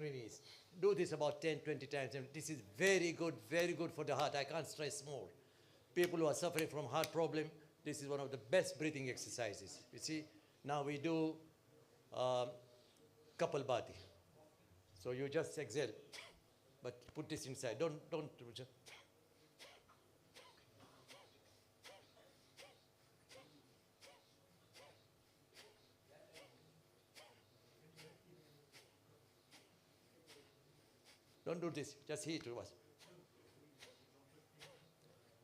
release. Do this about 10, 20 times, and this is very good for the heart. I can't stress more. People who are suffering from heart problem, this is one of the best breathing exercises. You see, now we do Kapalbhati. So you just exhale, but put this inside. Don't just. Don't do this, just heat to us.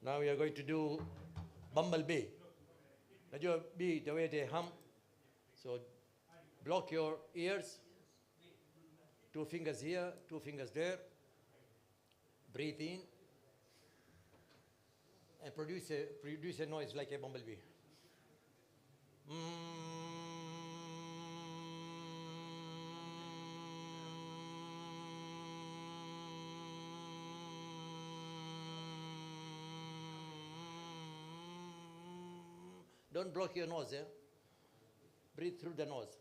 Now we are going to do bumblebee. Your bee, the way they hum. So block your ears. 2 fingers here, 2 fingers there. Breathe in. And produce a noise like a bumblebee. Don't block your nose, Breathe through the nose.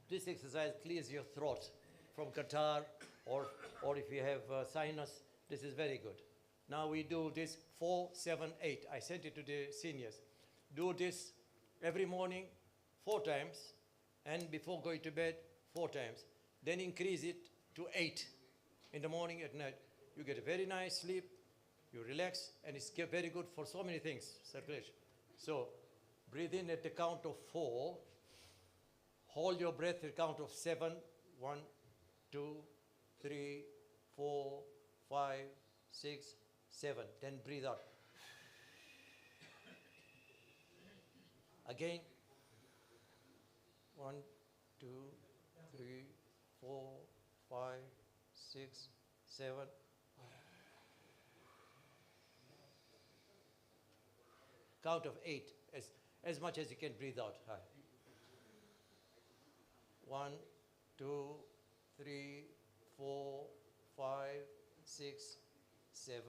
This exercise clears your throat from catarrh or if you have sinus. This is very good. Now we do this 4, 7, 8. I sent it to the seniors. Do this every morning 4 times and before going to bed 4 times. Then increase it to 8 in the morning, at night. You get a very nice sleep, you relax, and it's very good for so many things, circulation. So breathe in at the count of 4. Hold your breath at the count of 7. 1, 2, 3, 4, 5, 6, 7. Then breathe out. Again. 1, 2, 3, 4, 5, 6, 7. Count of 8, as much as you can breathe out. 1, 2, 3, 4, 5, 6, 7.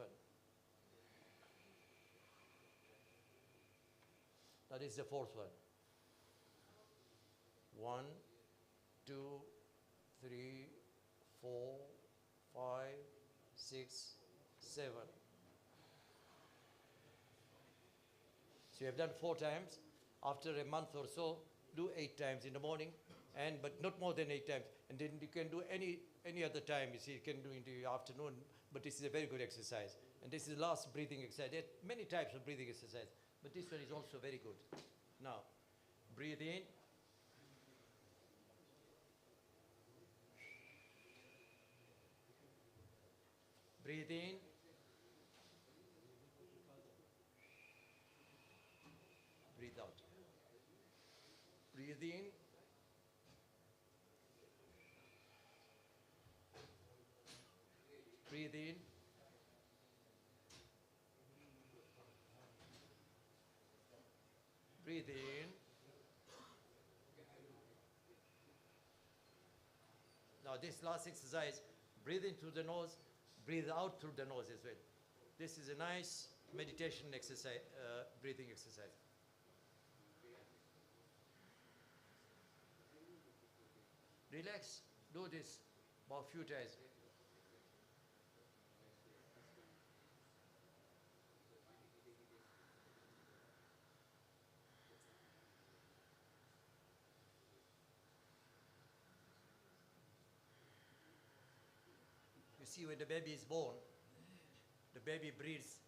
That is the 4th one. 1, 2, 3, 4, 5, 6, 7. So you have done 4 times. After a month or so, do 8 times in the morning, but not more than 8 times. And then you can do any other time. You see, you can do in the afternoon, but this is a very good exercise. And this is the last breathing exercise. There are many types of breathing exercise, but this one is also very good. Now, breathe in. Breathe in. Breathe out. Breathe in. Breathe in. Breathe in. Now this last exercise, breathe in through the nose, breathe out through the nose as well. This is a nice meditation exercise, breathing exercise. Relax, do this about a few times. see when the baby is born, the baby breathes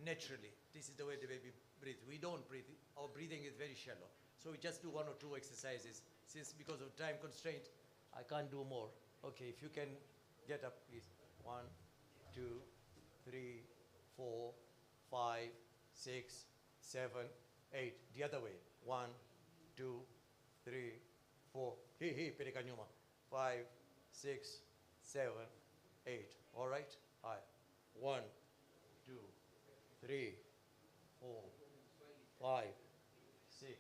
naturally. This is the way the baby breathes. We don't breathe. Our breathing is very shallow. So we just do 1 or 2 exercises. Since because of time constraint, I can't do more. Okay, if you can get up, please. 1, 2, 3, 4, 5, 6, 7, 8. The other way. 1, 2, 3, 4. Perikanyuma. 5, 6, 7, 8. All right? All right. 1, 2, 3, 4, 5, 6,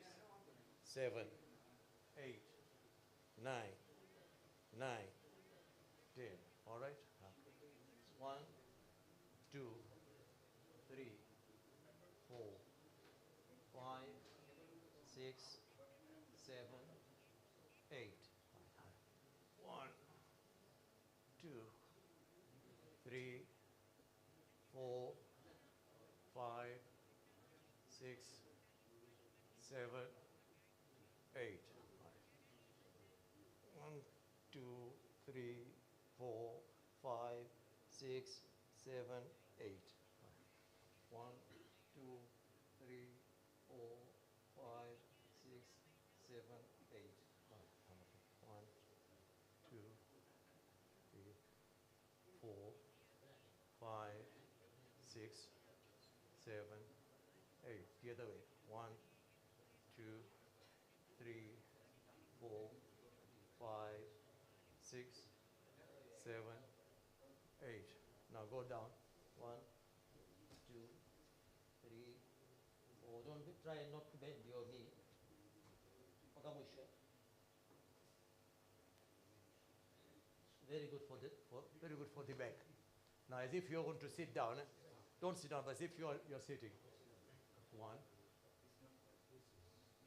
7, 8, 9, 9, 10. All right? 1, 2, 3, 4, 5, 6, 7, 8. 1, 2, 3, 4, 5, 6, 7, 8. 1, 2, 3, 4, 5, 6, 7, 8. 1, 2, 3, 4, 5, 6, 7, 8. 1, 2, 3, 4, 5, 6, 7, 8. The other way. 1, 2, 3, 4, 5, 6, 7, 8. Now go down. 1, 2, 3, 4. Don't try not to bend your knee. Very good for the back. Now, as if you're going to sit down. Don't sit down, but as if you're sitting. 1,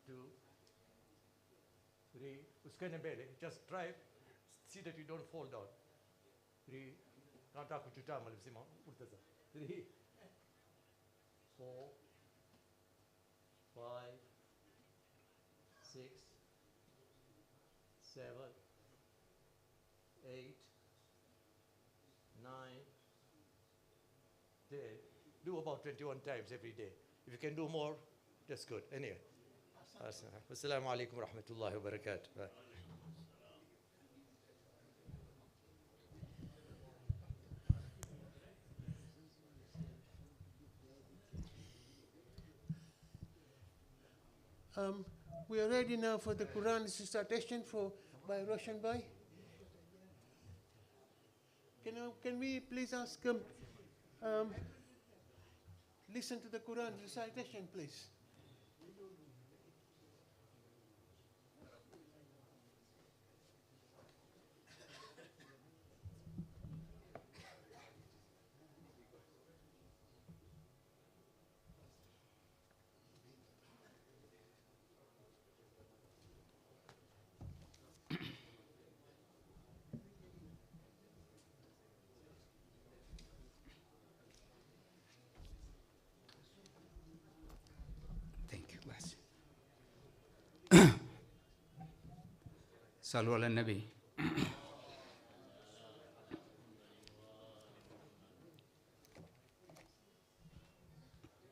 2, 3. Uskane bele. Just try. See that you don't fall down. 3. 3, 4, 5, 6, 7, 8, 9, 10. Do about 21 times every day. If you can do more, that's good. Anyway. Assalamu alaikum wa rahmatullahi wa barakatuh. We are ready now for the Quran recitation by Roshan Bhai. Can we please ask listen to the Quran recitation, please? صلوا على النبي.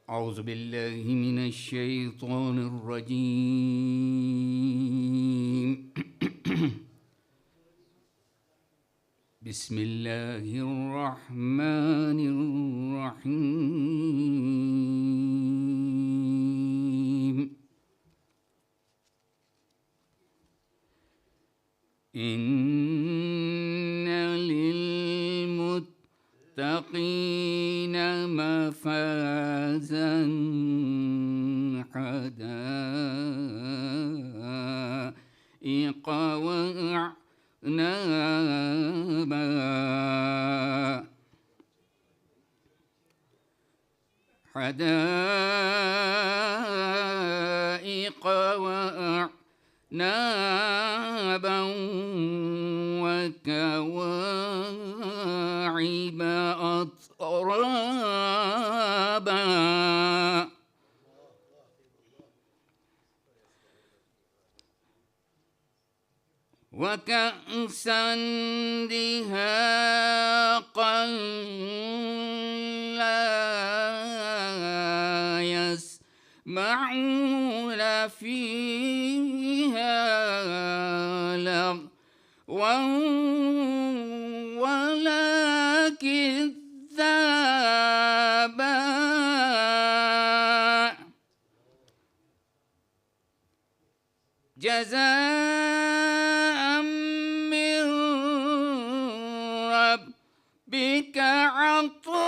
أعوذ بالله من الشيطان الرجيم. بسم الله الرحمن الرحيم. إن للمتقين مفازا حدائق وأعنابا حدائق وأعنابا وكواعب أترابا وكأسا دهاقا لا يسمعون فيها لغوا ولا كذابا جزاء من ربك عطاء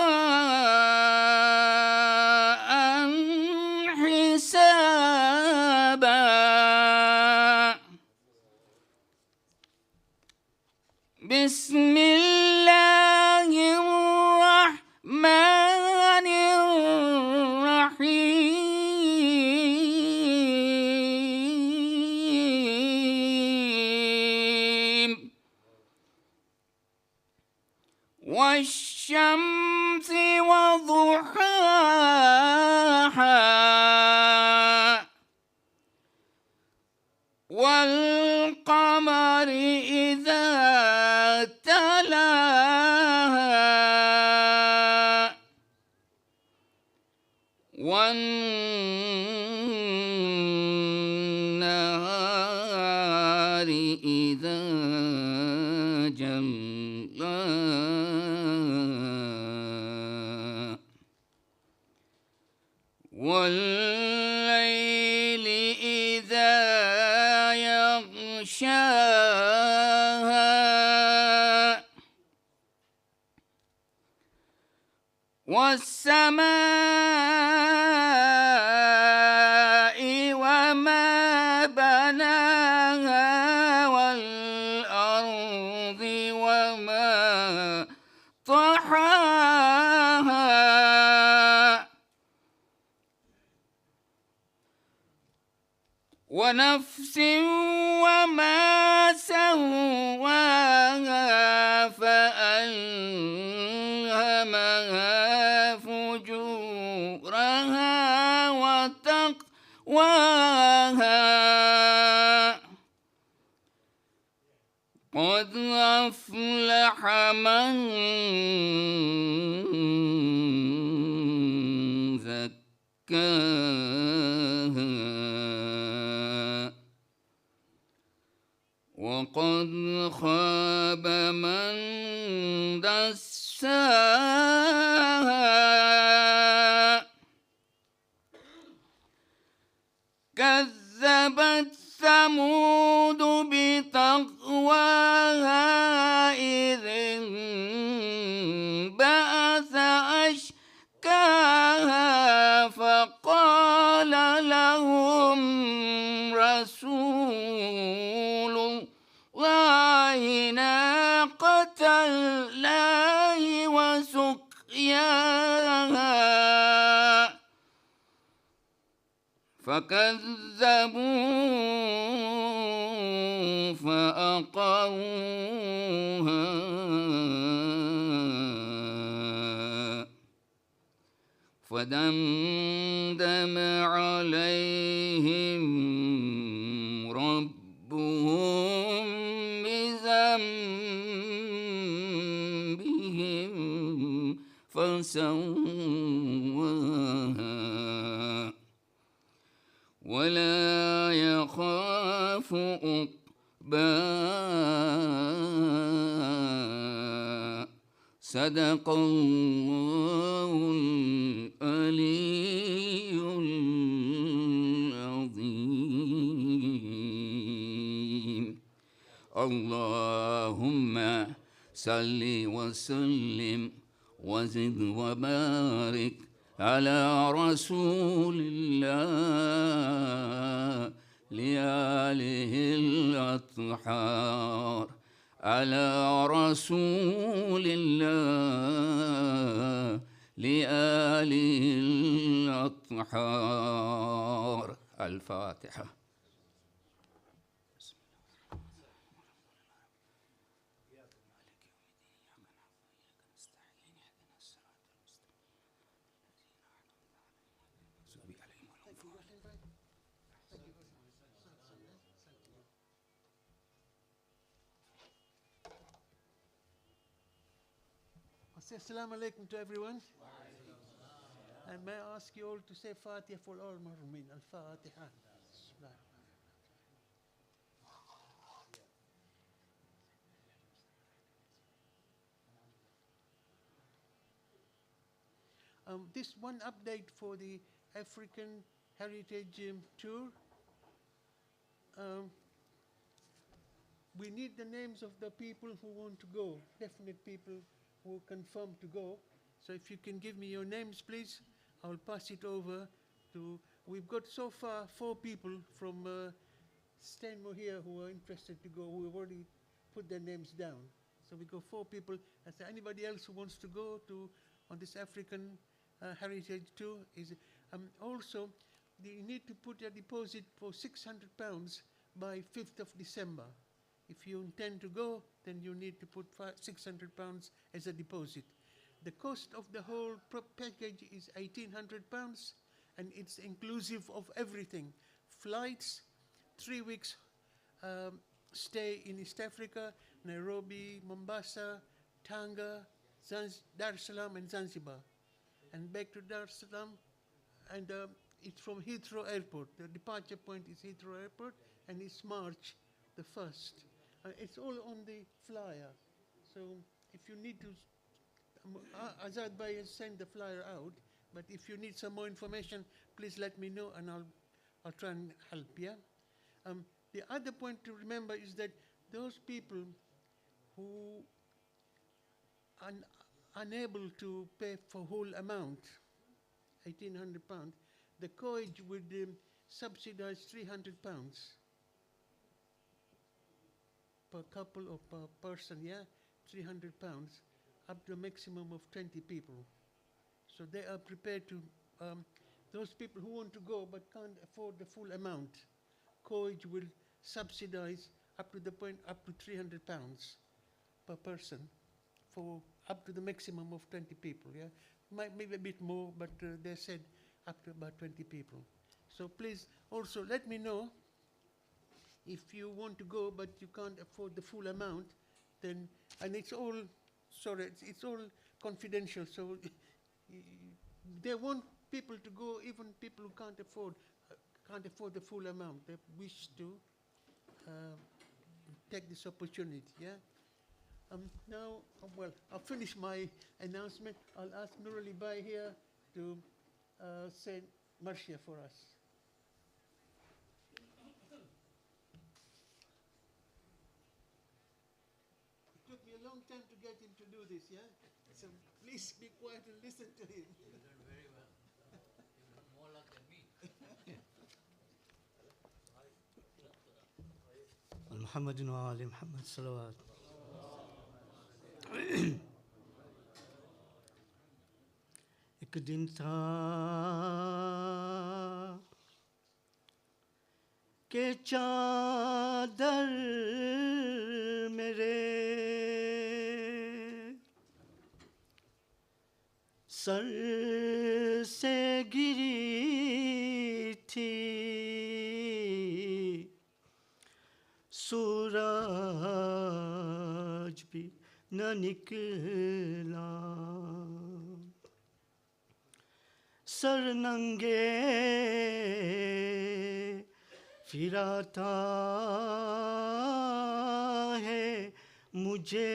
حسابا بسم الله الرحمن الرحيم والشمس وضحاها والقمر إذا تلاها والنهار إذا جلاها والليل إذا يغشاها والسماء وما بناها والأرض وما طحاها ونفس وما سواها فألهمها فجورها وتقواها قد أفلح من زكاها وقد خاب من دساها كذبت ثمود بطغواها إذ انبعث أشقاها فقال لهم رسول الله ناقة الله وسقياها فكذبوا فأقروها فدمدم عليهم ربهم بذنبهم فسواها ولا يخاف عقباها صدق الله العلي العظيم اللهم صل وسلم وزد وبارك على رسول الله لآله الأطهار على رسول الله لآله الأطهار الفاتحة. say Assalamu alaikum to everyone. And may I ask you all to say Fatiha for all Marumeen. Al-Fatiha. This one update for the African Heritage Tour. We need the names of the people who want to go, definite people who confirm to go. So if you can give me your names, please, I'll pass it over to, we've got so far 4 people from Stanmore here who are interested to go, who have already put their names down. So we got 4 people. Is there anybody else who wants to go to on this African Heritage Tour? Also, you need to put a deposit for £600 by 5th of December. If you intend to go, then you need to put £600 as a deposit. The cost of the whole package is £1,800, and it's inclusive of everything. Flights, 3 weeks stay in East Africa, Nairobi, Mombasa, Tanga, Dar es Salaam and Zanzibar. And back to Dar es Salaam, and it's from Heathrow Airport. The departure point is Heathrow Airport, and it's March the 1st. It's all on the flyer. So if you need to, Azad Bhai has sent the flyer out, but if you need some more information, please let me know and I'll try and help, yeah? The other point to remember is that those people who are unable to pay for whole amount, £1,800, the college would subsidize £300 per couple or per person, yeah? £300 up to a maximum of 20 people. So they are prepared to, those people who want to go but can't afford the full amount, college will subsidize up to the point, up to £300 per person for up to the maximum of 20 people, yeah? Maybe a bit more, but they said up to about 20 people. So please also let me know if you want to go but you can't afford the full amount, then, and it's all, sorry, it's all confidential, so they want people to go, even people who can't afford the full amount. They wish to take this opportunity, yeah? Now, well, I'll finish my announcement. I'll ask Nurali Bhai here to say Marshia for us. It took me a long time to get him to do this, yeah? So please be quiet and listen to him. You've done very well. You've done more luck than me. محمد وآل محمد صلوات. एक दिन था के चादर मेरे sir से गिरी थी, सूरज भी न निकला, सर नंगे फिराता है मुझे,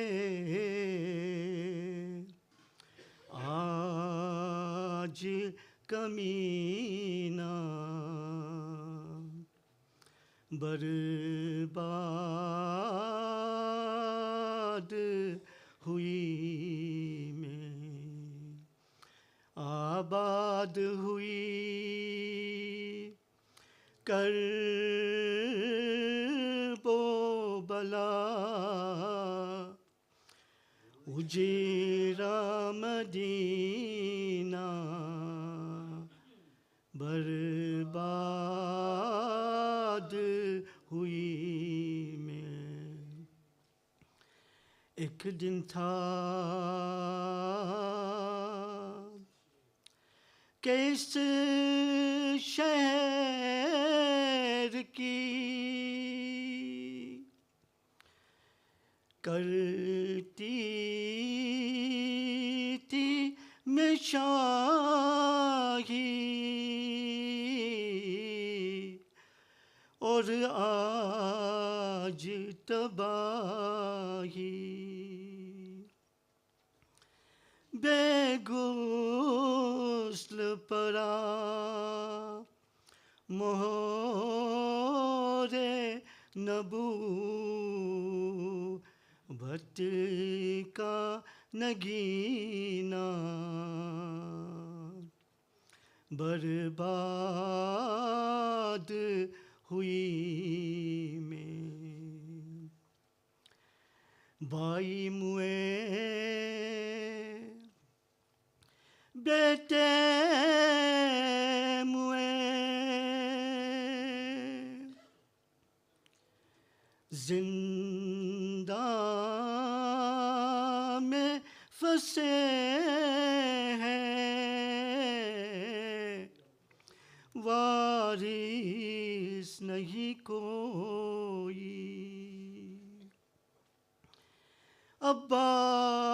आज कमीना बर्बाद हुई मैं, आबाद हुई कर बो बला, उजेरा मदीना बर्बाद हुई मैं। एक दिन था कि इस शहर की करती थी मैं शाही और आज तबाही बेगुस्ल परा मोहरे नबूवत का नगीना बर्बाद हुई मैं भाई मुए बेटे मुए जिंदा में फंसे हैं वारिस नहीं कोई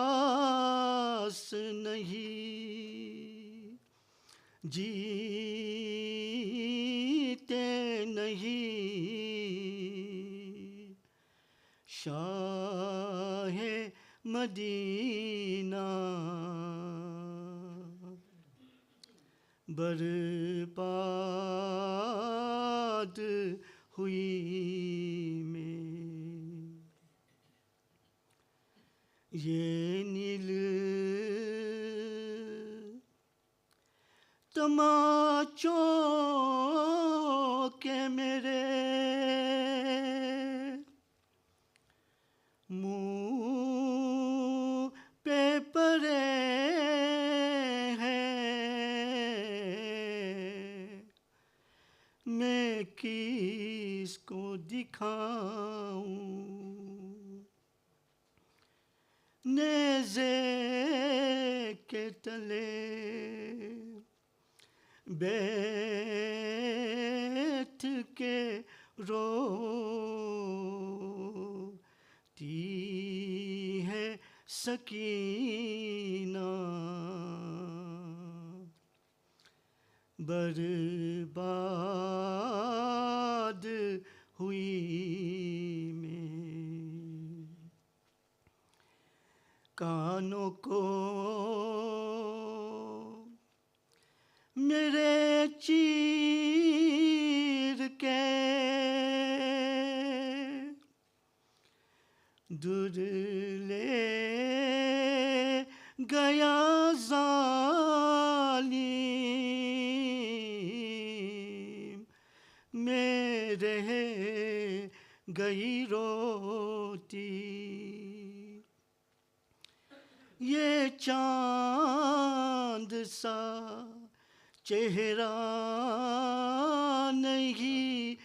अब्बास नहीं जीते नहीं शाह मदीना बर्बाद हुई मैं ये नील तमाचों के मेरे मुँह पे पड़े हैं मैं किसको दिखाऊं नेज़े के तले बैठ के रोती है सकीना बर्बाद हुई मैं कानों को मेरे चीर के दूर ले गया जालिम मेरे गई रोती ये चांद सा चेहरा नहीं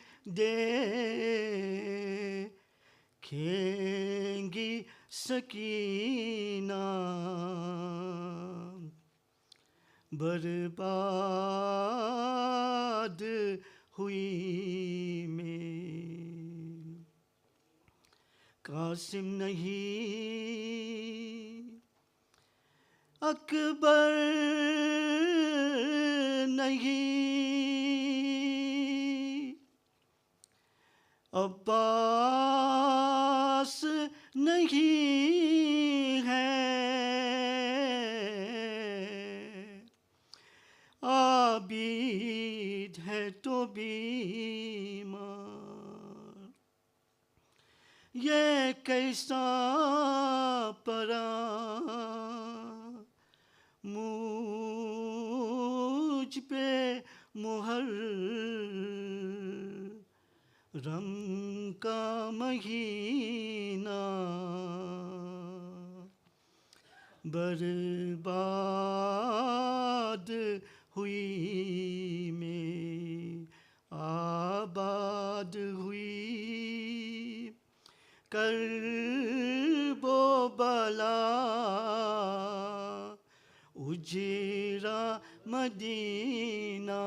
देखेंगी सकीना बर्बाद हुई मैं कासिम नहीं अकबर नहीं अब्बास नहीं है आबिद है तो बीमार ये कैसा परा मुझ पे मुहर्रम का महीना बर्बाद हुई मैं आबाद हुई कर्बो बला उजरा मदीना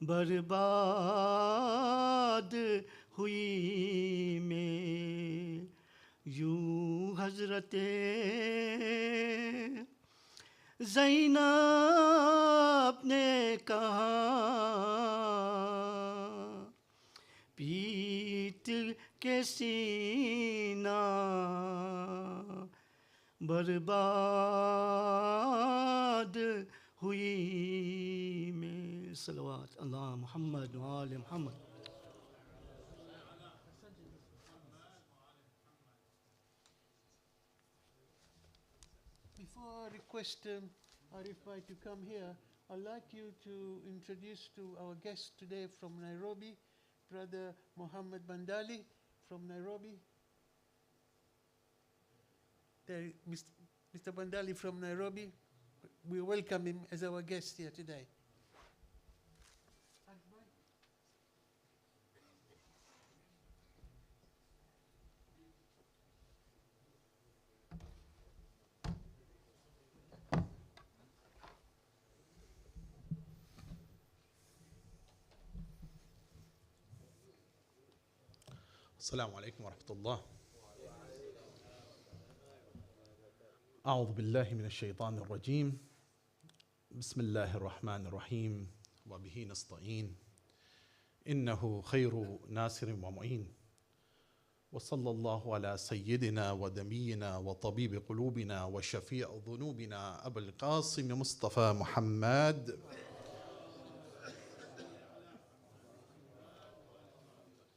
बर्बाद हुई मैं यूं हजरते ज़ैनब ने कहा पीत के सीना बर्बाद हुई में सलवात अल्लाह मुहम्मद व आले Muhammad. Before I request Arif Bhai to come here, I'd like you to introduce to our guest today from Nairobi, Brother Mohammed Bandali from Nairobi. There, Mr. Bandali from Nairobi, we welcome him as our guest here today. السلام عليكم ورحمة الله. أعوذ بالله من الشيطان الرجيم. بسم الله الرحمن الرحيم وبه نستعين إنه خير ناصر ومعين وصلى الله على سيدنا ونبينا وطبيب قلوبنا وشفيع ذنوبنا أبو القاسم مصطفى محمد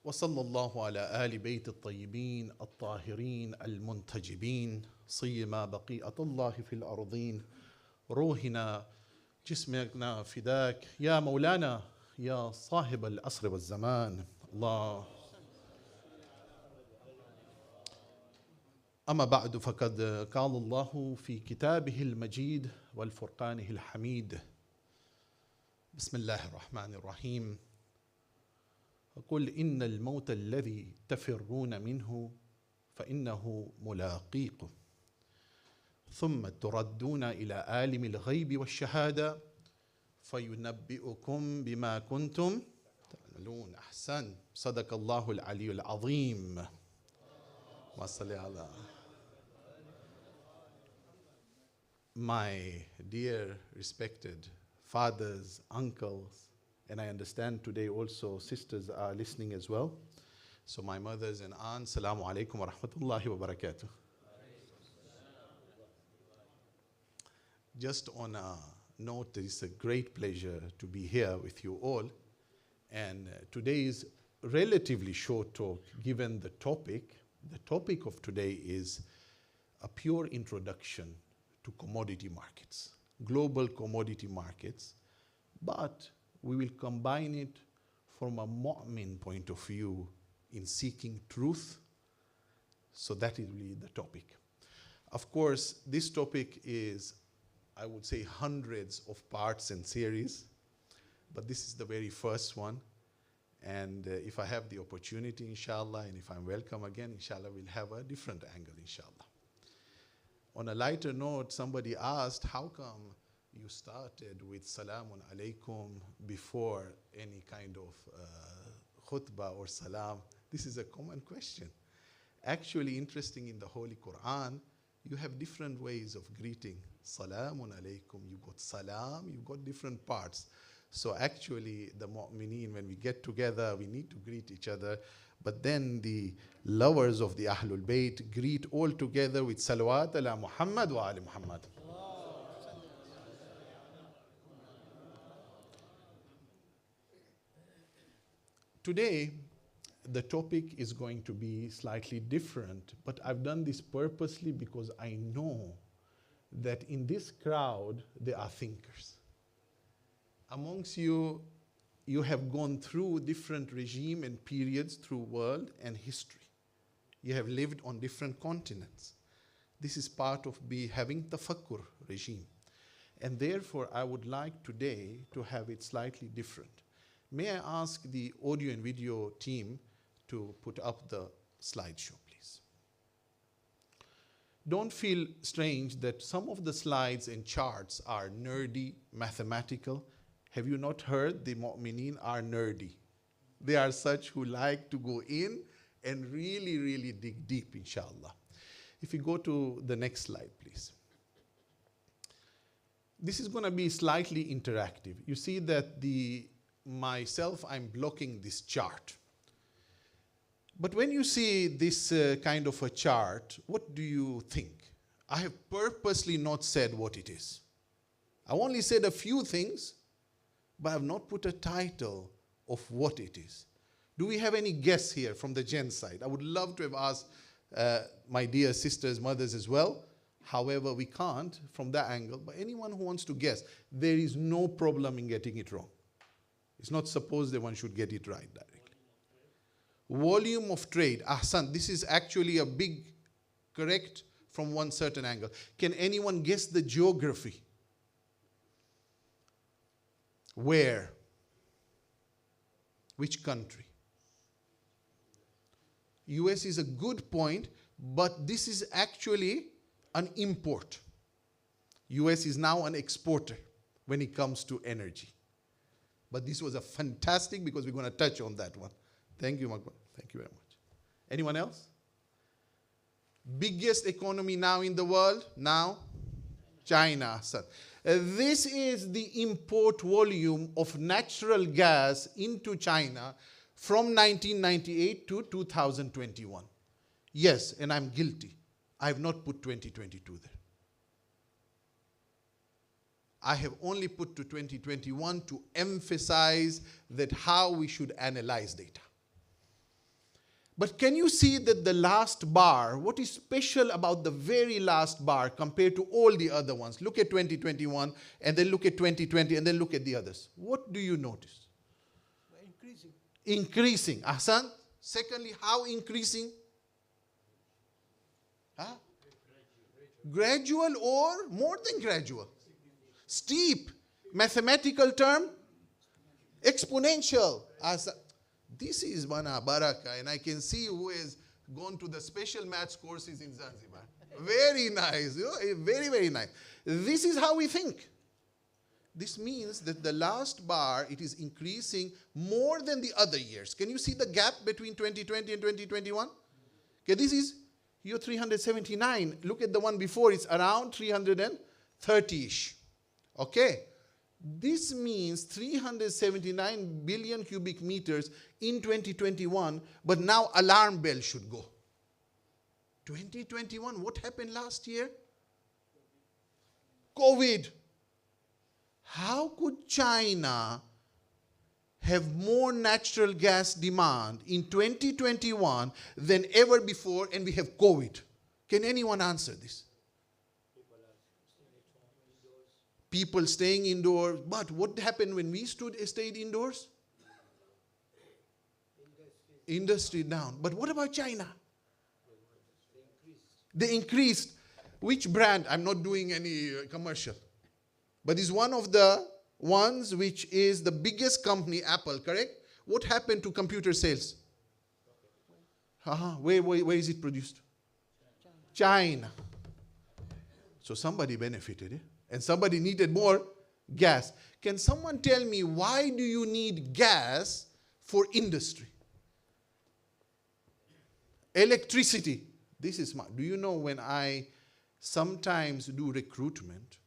وصلى الله على آل بيت الطيبين الطاهرين المنتجبين صيما بقية الله في الأرضين روحنا جسمنا فداك يا مولانا يا صاحب العصر والزمان. الله. أما بعد فقد قال الله في كتابه المجيد والفرقانه الحميد بسم الله الرحمن الرحيم قل إن الموت الذي تفرون منه فإنه ملاقيكم ثم تردون إلى عالم الغيب والشهادة فينبئكم بما كنتم تعملون. أحسن. صدق الله العلي العظيم. وصل على. My dear respected fathers, uncles, and I understand today also sisters are listening as well. So my mothers and aunts, Assalamu alaikum wa rahmatullahi wa barakatuh. Just on a note, it's a great pleasure to be here with you all. And today's relatively short talk, given the topic of today is a pure introduction to commodity markets, global commodity markets, but we will combine it from a mu'min point of view in seeking truth. So that is really the topic. Of course, this topic is, I would say, hundreds of parts and series, but this is the very first one. And if I have the opportunity, inshallah, and if I'm welcome again, inshallah, we'll have a different angle, inshallah. On a lighter note, somebody asked, how come you started with Salamun Alaikum before any kind of khutbah or salam? This is a common question. Actually, interesting, in the Holy Quran, you have different ways of greeting. Salamun Alaikum, you got salam, you got different parts. So actually, the mu'mineen, when we get together, we need to greet each other. But then the lovers of the Ahlul Bayt greet all together with salawat ala Muhammad wa ali Muhammad. Today, the topic is going to be slightly different, but I've done this purposely because I know that in this crowd, there are thinkers. Amongst you, you have gone through different regime and periods through world and history. You have lived on different continents. This is part of having tafakkur regime. And therefore, I would like today to have it slightly different. May I ask the audio and video team to put up the slideshow, please? Don't feel strange that some of the slides and charts are nerdy, mathematical. Have you not heard the mu'mineen are nerdy? They are such who like to go in and really, really dig deep, inshallah. If you go to the next slide, please. This is going to be slightly interactive. You see that I'm blocking this chart. But when you see this kind of a chart, what do you think? I have purposely not said what it is. I only said a few things, but I have not put a title of what it is. Do we have any guess here from the Gen side? I would love to have asked my dear sisters, mothers as well. However, we can't from that angle. But anyone who wants to guess, there is no problem in getting it wrong. It's not supposed that one should get it right directly. Volume of trade. Ahsan, this is actually a big correct from one certain angle. Can anyone guess the geography? Where? Which country? US is a good point, but this is actually an import. US is now an exporter when it comes to energy. But this was a fantastic, because we're going to touch on that one. Thank you, Magwan. Thank you very much. Anyone else? Biggest economy now in the world? Now? China. This is the import volume of natural gas into China from 1998 to 2021. Yes, and I'm guilty. I have not put 2022 there. I have only put to 2021 to emphasize that how we should analyze data. But can you see that the last bar, what is special about the very last bar compared to all the other ones? Look at 2021, and then look at 2020, and then look at the others. What do you notice? Increasing. Increasing. Ahsan. Secondly, how increasing? Huh? Gradual or more than gradual? Steep. Mathematical term? Exponential. This is Mana Baraka, and I can see who has gone to the special maths courses in Zanzibar. Very nice. Very, very nice. This is how we think. This means that the last bar, it is increasing more than the other years. Can you see the gap between 2020 and 2021? Okay, this is year 379. Look at the one before. It's around 330-ish. Okay. This means 379 billion cubic meters in 2021, but now alarm bell should go. 2021, what happened last year? COVID. How could China have more natural gas demand in 2021 than ever before, and we have COVID? Can anyone answer this? People staying indoors. But what happened when we stayed indoors? Industry down. But what about China? They increased. Which brand? I'm not doing any commercial. But it's one of the ones which is the biggest company, Apple, correct? What happened to computer sales? Where is it produced? China. So somebody benefited, eh? And somebody needed more gas. Can someone tell me, why do you need gas for industry? Electricity. This is smart. Do you know when I sometimes do recruitment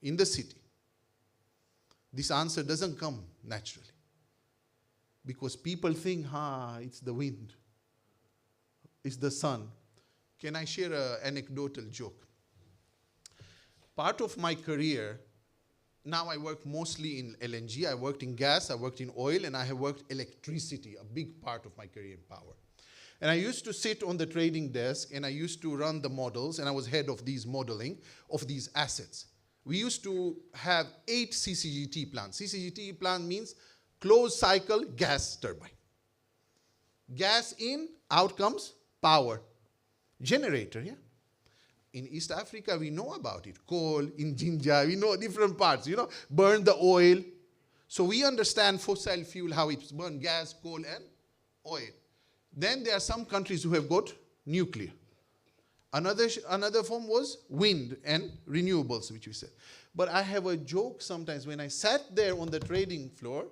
in the city, this answer doesn't come naturally. Because people think, it's the wind. It's the sun. Can I share an anecdotal joke? Part of my career, now I work mostly in LNG, I worked in gas, I worked in oil, and I have worked electricity, a big part of my career in power. And I used to sit on the trading desk, and I used to run the models, and I was head of these modeling of these assets. We used to have 8 CCGT plants. CCGT plant means closed cycle gas turbine. Gas in, out comes power. Generator, yeah? In East Africa, we know about it. Coal, in Jinja, we know different parts, burn the oil. So we understand fossil fuel, how it's burned, gas, coal, and oil. Then there are some countries who have got nuclear. Another form was wind and renewables, which we said. But I have a joke sometimes. When I sat there on the trading floor,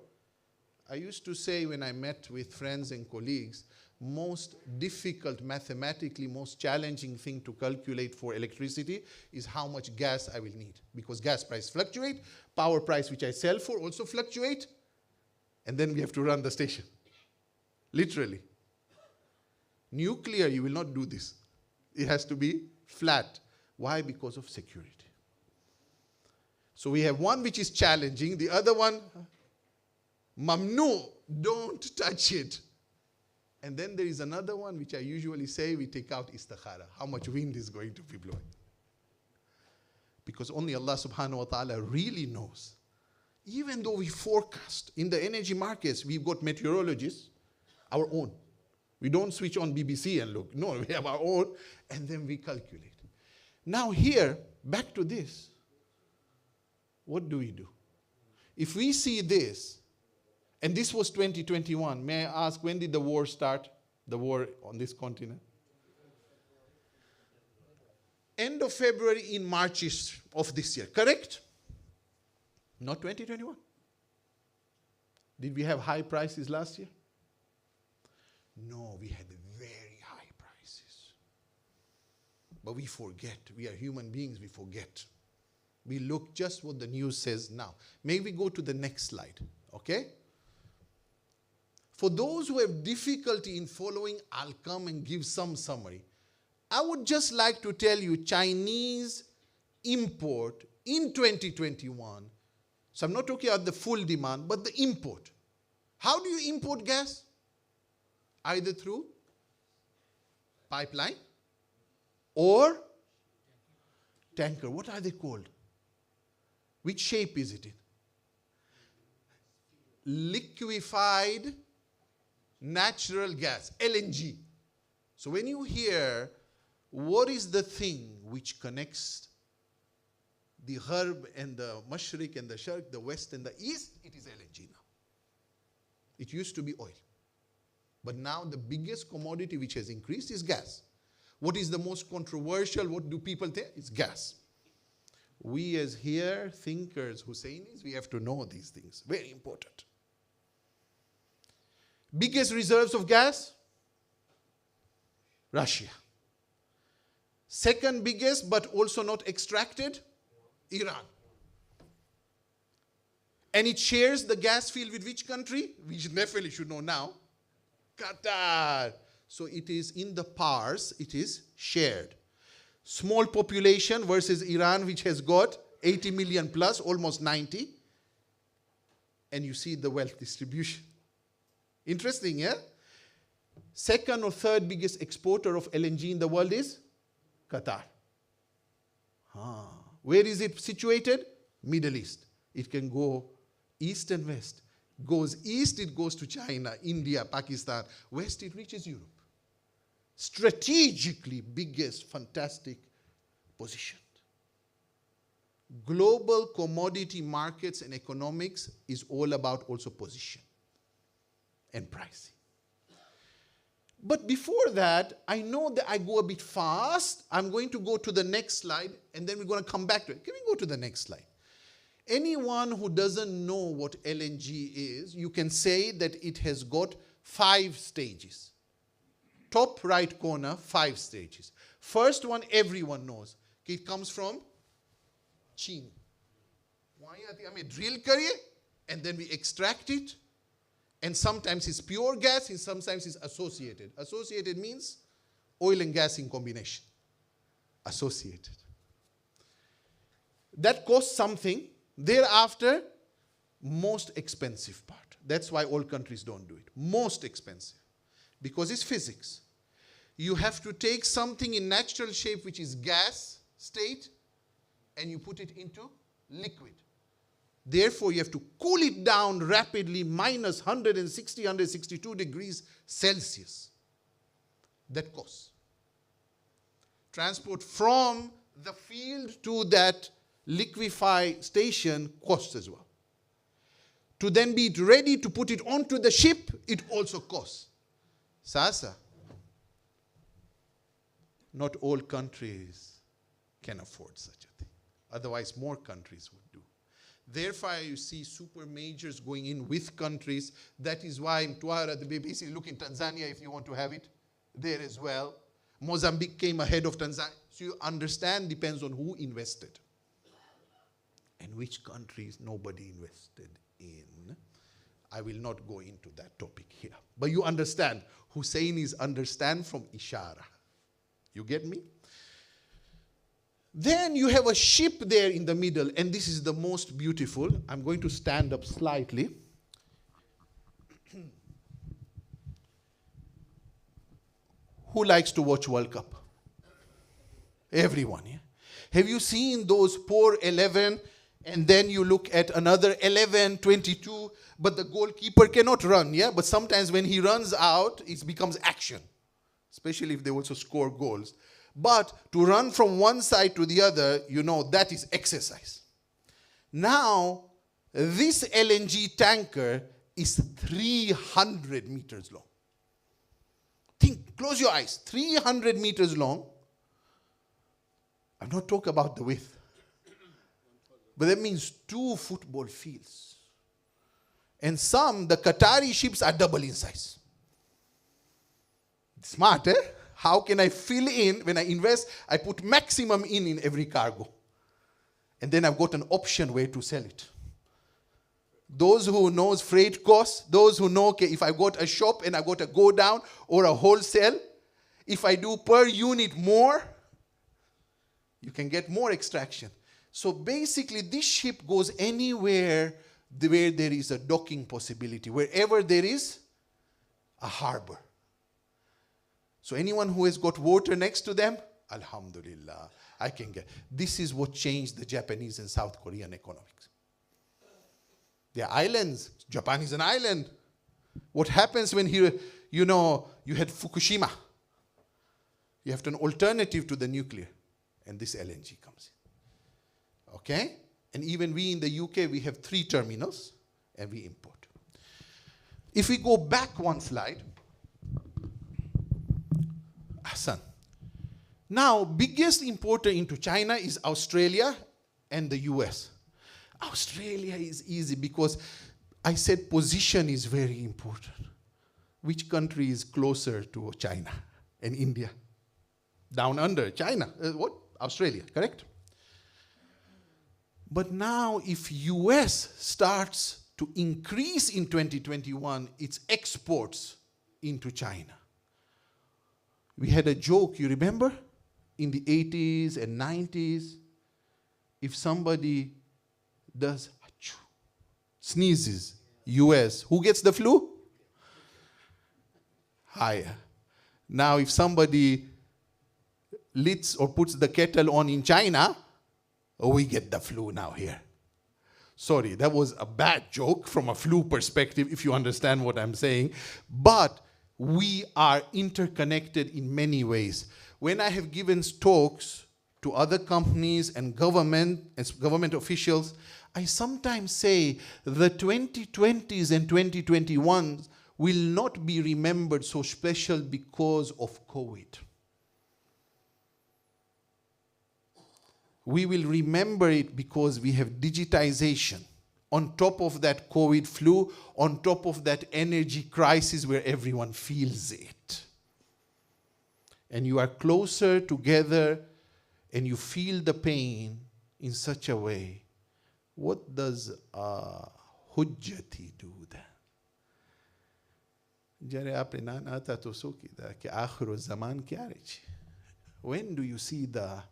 I used to say when I met with friends and colleagues, most difficult, mathematically most challenging thing to calculate for electricity is how much gas I will need. Because gas price fluctuate, power price which I sell for also fluctuate, and then we have to run the station. Literally. Nuclear, you will not do this. It has to be flat. Why? Because of security. So we have one which is challenging, the other one, mamnu, don't touch it. And then there is another one which I usually say, we take out istikhara, how much wind is going to be blowing. Because only Allah subhanahu wa ta'ala really knows. Even though we forecast, in the energy markets, we've got meteorologists, our own. We don't switch on BBC and look. No, we have our own, and then we calculate. Now here, back to this. What do we do? If we see this, and this was 2021, may I ask, when did the war start? The war on this continent? End of February, in March of this year, correct? Not 2021. Did we have high prices last year? No, we had very high prices. But we forget. We are human beings, we forget. We look just what the news says now. May we go to the next slide, okay? For those who have difficulty in following, I'll come and give some summary. I would just like to tell you Chinese import in 2021, so I'm not talking about the full demand, but the import. How do you import gas? Either through pipeline or tanker. What are they called? Which shape is it in? Liquefied natural gas, LNG. So when you hear what is the thing which connects the Gharb and the Mashriq and the Sharq, the West and the East, it is LNG now. It used to be oil. But now the biggest commodity which has increased is gas. What is the most controversial? What do people think? It's gas. We as here, thinkers, Husseinis, we have to know these things. Very important. Biggest reserves of gas? Russia. Second biggest, but also not extracted? Iran. And it shares the gas field with which country? We definitely should know now. Qatar. So it is in the pars, it is shared. Small population versus Iran, which has got 80 million plus, almost 90. And you see the wealth distribution. Interesting, yeah? Second or third biggest exporter of LNG in the world is Qatar. Where is it situated? Middle East. It can go east and west. Goes east, it goes to China, India, Pakistan. West, it reaches Europe. Strategically biggest, fantastic position. Global commodity markets and economics is all about also position and pricing. But before that, I know that I go a bit fast. I'm going to go to the next slide, and then we're going to come back to it. Can we go to the next slide? Anyone who doesn't know what LNG is, you can say that it has got 5 stages. Top right corner, 5 stages. First one, everyone knows. It comes from China. Drill kariye, and then we extract it. And sometimes it's pure gas, and sometimes it's associated. Associated means oil and gas in combination. Associated. That costs something. Thereafter, most expensive part. That's why all countries don't do it. Most expensive. Because it's physics. You have to take something in natural shape, which is gas state, and you put it into liquid. Therefore, you have to cool it down rapidly, minus 160, 162 degrees Celsius. That costs. Transport from the field to that liquefy station costs as well. To then be ready to put it onto the ship, it also costs. Sasa, not all countries can afford such a thing. Otherwise, more countries would do. Therefore, you see super majors going in with countries. That is why in Mtwara, the basically look in Tanzania if you want to have it there as well. Mozambique came ahead of Tanzania. So you understand, depends on who invested. And which countries nobody invested in. I will not go into that topic here. But you understand, Hussein is understand from Ishara. You get me? Then you have a ship there in the middle, and this is the most beautiful. I'm going to stand up slightly. Who likes to watch World Cup? Everyone, yeah? Have you seen those poor 11, and then you look at another 11, 22, but the goalkeeper cannot run, yeah? But sometimes when he runs out, it becomes action, especially if they also score goals. But to run from one side to the other, you know, that is exercise. Now, this LNG tanker is 300 meters long. Think, close your eyes, 300 meters long. I'm not talking about the width. But that means 2 football fields. And the Qatari ships are double in size. Smart, eh? How can I fill in, when I invest, I put maximum in every cargo. And then I've got an option where to sell it. Those who knows freight costs, those who know, okay, if I got a shop and I got a go down or a wholesale, if I do per unit more, you can get more extraction. So basically, this ship goes anywhere where there is a docking possibility, wherever there is a harbor. So anyone who has got water next to them, alhamdulillah, I can get. This is what changed the Japanese and South Korean economics. They're islands. Japan is an island. What happens when you had Fukushima? You have an alternative to the nuclear. And this LNG comes in. Okay? And even we in the UK, we have 3 terminals and we import. If we go back one slide, Hassan. Now, biggest importer into China is Australia and the US. Australia is easy because I said position is very important. Which country is closer to China and India? Down under, China. What? Australia, correct? But now if US starts to increase in 2021 its exports into China. We had a joke, you remember? In the 80s and 90s, if somebody does sneezes, US, who gets the flu? Higher. Now if somebody lights or puts the kettle on in China, we get the flu now here. Sorry, that was a bad joke from a flu perspective, if you understand what I'm saying. But we are interconnected in many ways. When I have given talks to other companies and government officials, I sometimes say the 2020s and 2021s will not be remembered so special because of COVID. We will remember it because we have digitization. On top of that COVID flu, on top of that energy crisis where everyone feels it. And you are closer together and you feel the pain in such a way. What does Hujjati do then? When do you see the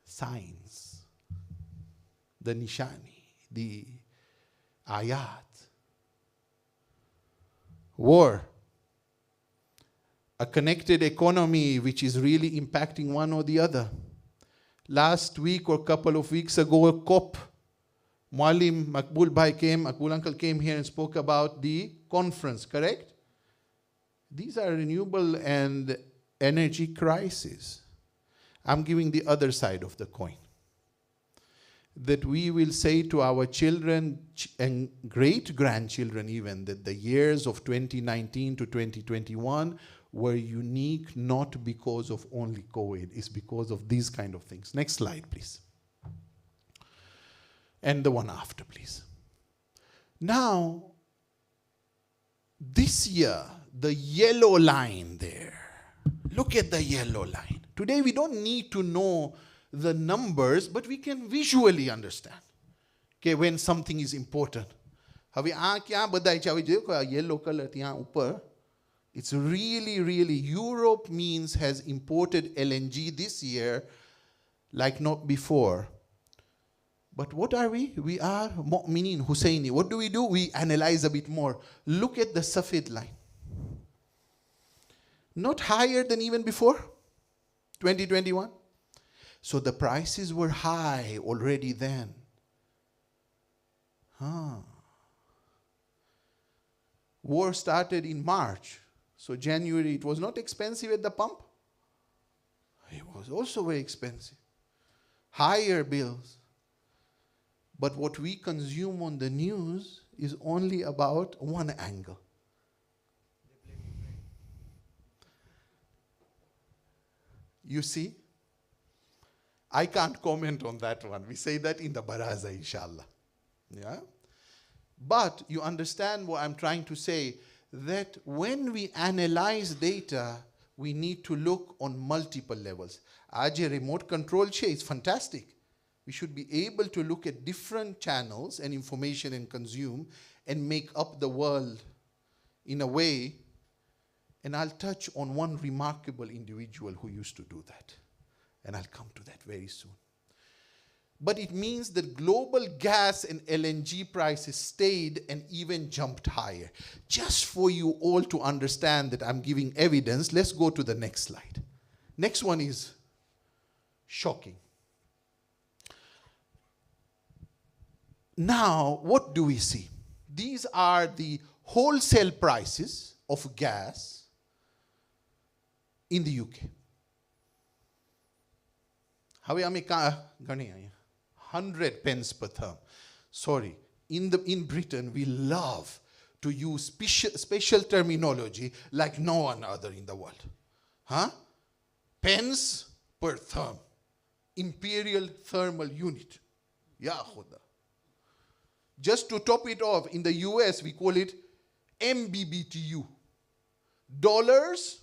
signs, the nishani, the ayat? War. A connected economy which is really impacting one or the other. Last week or a couple of weeks ago, a COP, Mualim Makbul Bhai came, Makbul Uncle came here and spoke about the conference, correct? These are renewable and energy crises. I'm giving the other side of the coin. That we will say to our children and great-grandchildren even that the years of 2019 to 2021 were unique not because of only COVID, it's because of these kind of things. Next slide, please. And the one after, please. Now, this year, the yellow line there. Look at the yellow line. Today we don't need to know the numbers, but we can visually understand. Okay, when something is important. હવે આ ક્યાં બધાય છે? હવે જો yellow color ત્યાં ઉપર. It's really, Europe means has imported LNG this year like not before. But what are we? We are Mu'minin Husseini. What do? We analyze a bit more. Look at the Safed line. Not higher than even before 2021. So the prices were high already then. War started in March. So January, it was not expensive at the pump. It was also very expensive. Higher bills. But what we consume on the news is only about one angle. You see? I can't comment on that one. We say that in the baraza, inshallah. Yeah? But you understand what I'm trying to say, that when we analyze data, we need to look on multiple levels. Aaj remote control che is fantastic. We should be able to look at different channels and information and consume and make up the world in a way. And I'll touch on one remarkable individual who used to do that. And I'll come to that very soon. But it means that global gas and LNG prices stayed and even jumped higher. Just for you all to understand that I'm giving evidence, let's go to the next slide. Next one is shocking. Now, what do we see? These are the wholesale prices of gas in the UK. How are 100 pence per therm. Sorry, in Britain we love to use special terminology like no one other in the world. Pence per therm. Imperial thermal unit. Ya khuda. Just to top it off, in the US we call it MBBTU. Dollars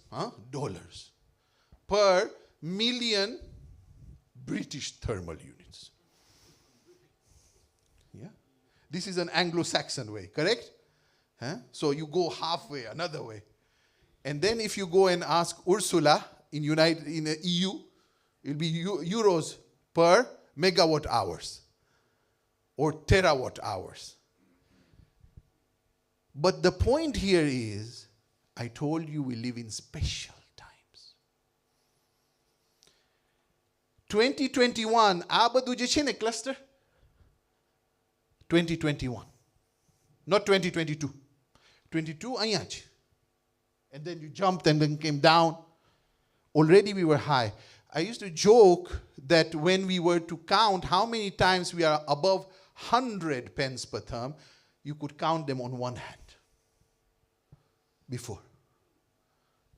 per million British thermal units. Yeah? This is an Anglo-Saxon way, correct? So you go halfway, another way. And then if you go and ask Ursula in the EU, it'll be euros per megawatt hours or terawatt hours. But the point here is, I told you we live in special times. 2021, આ બધું જે છે ને cluster, 2021. Not 2022. 22 અહીંયા છે. And then you jumped and then came down. Already we were high. I used to joke that when we were to count how many times we are above 100 pence per therm, you could count them on one hand. Before.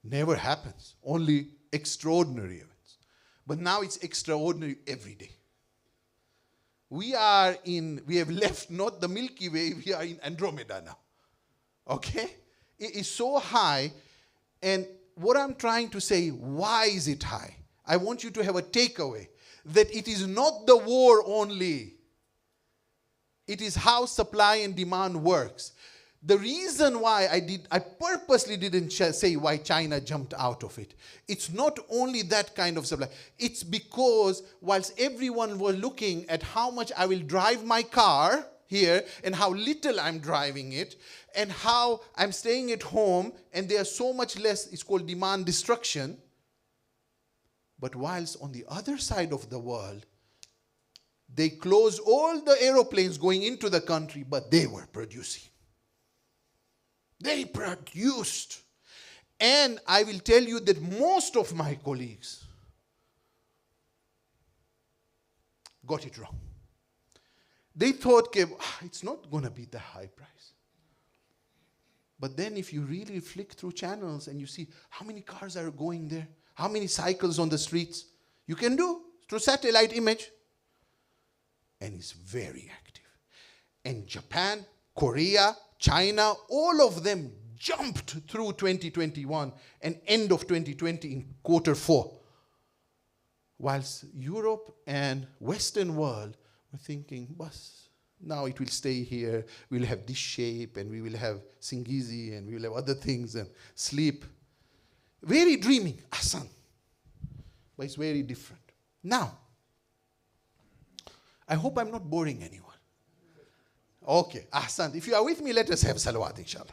Never happens. Only extraordinary events. But now it's extraordinary every day. We have left not the Milky Way, we are in Andromeda now. Okay? It is so high. And what I'm trying to say, why is it high? I want you to have a takeaway that it is not the war only. It is how supply and demand works. The reason why I purposely didn't say why China jumped out of it. It's not only that kind of supply. It's because whilst everyone was looking at how much I will drive my car here and how little I'm driving it and how I'm staying at home and there's so much less, it's called demand destruction. But whilst on the other side of the world, they closed all the aeroplanes going into the country, but they were producing. They produced. And I will tell you that most of my colleagues got it wrong. They thought, it's not going to be the high price. But then if you really flick through channels and you see how many cars are going there, how many cycles on the streets, you can do through satellite image. and is very active. And Japan, Korea, China, all of them jumped through 2021 and end of 2020 in Q4. Whilst Europe and Western world were thinking, bus, now it will stay here, we'll have this shape, and we will have Singizi, and we will have other things, and sleep. Very dreaming, Ahsan. But it's very different. Now, I hope I'm not boring anyone. Okay, Ahsan. If you are with me, let us have salawat, inshallah.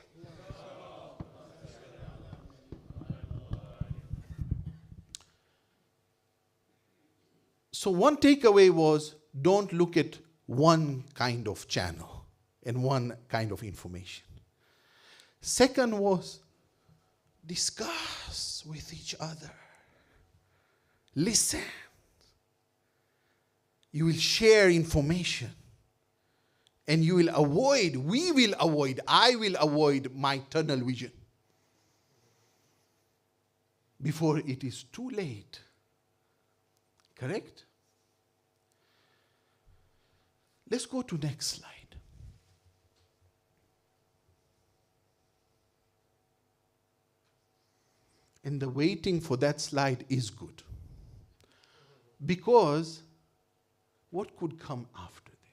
So one takeaway was, don't look at one kind of channel and one kind of information. Second was, discuss with each other. Listen. You will share information. And you will avoid, we will avoid, I will avoid my tunnel vision before it is too late. Correct? Let's go to next slide. And the waiting for that slide is good. Because what could come after this?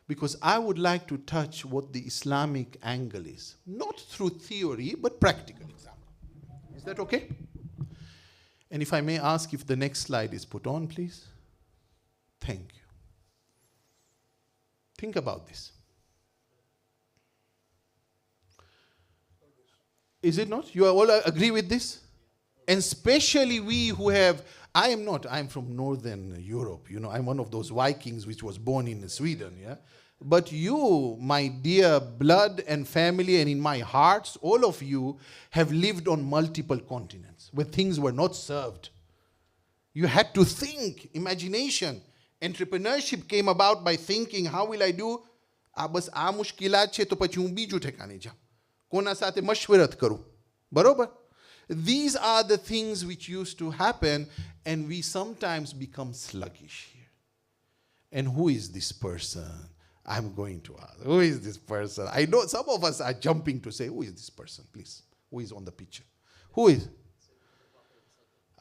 Because I would like to touch what the Islamic angle is. Not through theory, but practical example. Is that okay? And if I may ask if the next slide is put on, please. Thank you. Think about this. Is it not? You all agree with this? And especially we who have, I am not, I'm from Northern Europe. You know, I'm one of those Vikings which was born in Sweden, yeah? But you, my dear blood and family, and in my hearts, all of you have lived on multiple continents where things were not served. You had to think, imagination. Entrepreneurship came about by thinking, how will I do? Bas aa mushkilat છે તો પછી હું બીજું ઠેકાણે જાઉં. કોના સાથે મશવરત કરું. બરોબર? These are the things which used to happen, and we sometimes become sluggish here. And who is this person? I'm going to ask. Who is this person? I know some of us are jumping to say, who is this person, please? Who is on the picture? Who is?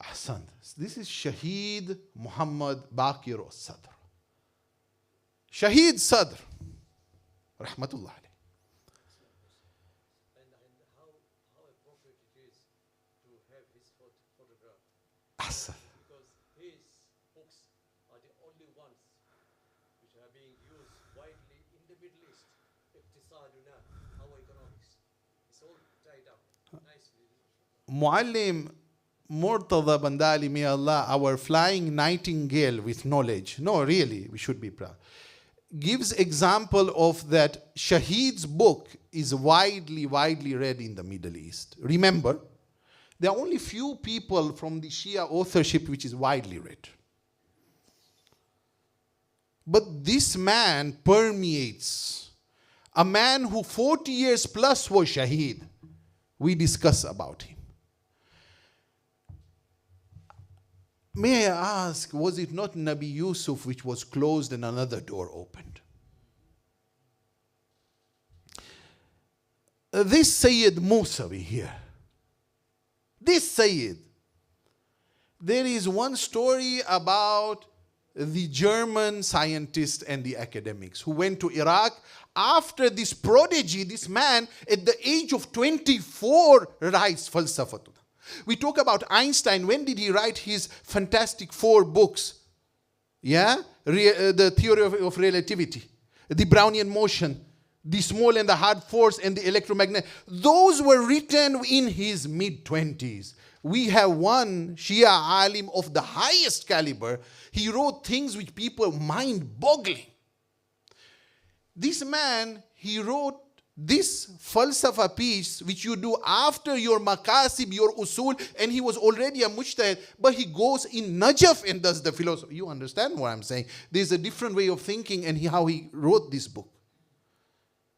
Ahsan. This is Shaheed Muhammad Baqir Sadr. Shaheed Sadr. Rahmatullah alayh. And how appropriate it is to have his photograph. Ahsan. Because his books are the only ones which are being used widely in the Middle East. Iqtisaduna, our economics. It's all tied up nicely. Muallim Murtada Bandali, may Allah, our flying nightingale with knowledge. No, really, we should be proud. Gives example of that Shaheed's book is widely read in the Middle East. Remember, there are only few people from the Shia authorship which is widely read. But this man permeates. A man who 40 years plus was Shaheed. We discuss about him. May I ask, was it not Nabi Yusuf which was closed and another door opened? This Sayyid Musawi here, this Sayyid, there is one story about the German scientists and the academics who went to Iraq after this prodigy, this man, at the age of 24, writes falsafatuna. We talk about Einstein. When did he write his fantastic 4 books? Yeah? The theory of relativity, the Brownian motion, the small and the hard force, and the electromagnetic. Those were written in his mid-20s. We have one Shia alim of the highest caliber. He wrote things which people mind-boggling. This man, he wrote this falsafa piece which you do after your makasib, your usul, and he was already a mujtahid, but he goes in Najaf and does the philosophy. You understand what I'm saying? There's a different way of thinking and how he wrote this book.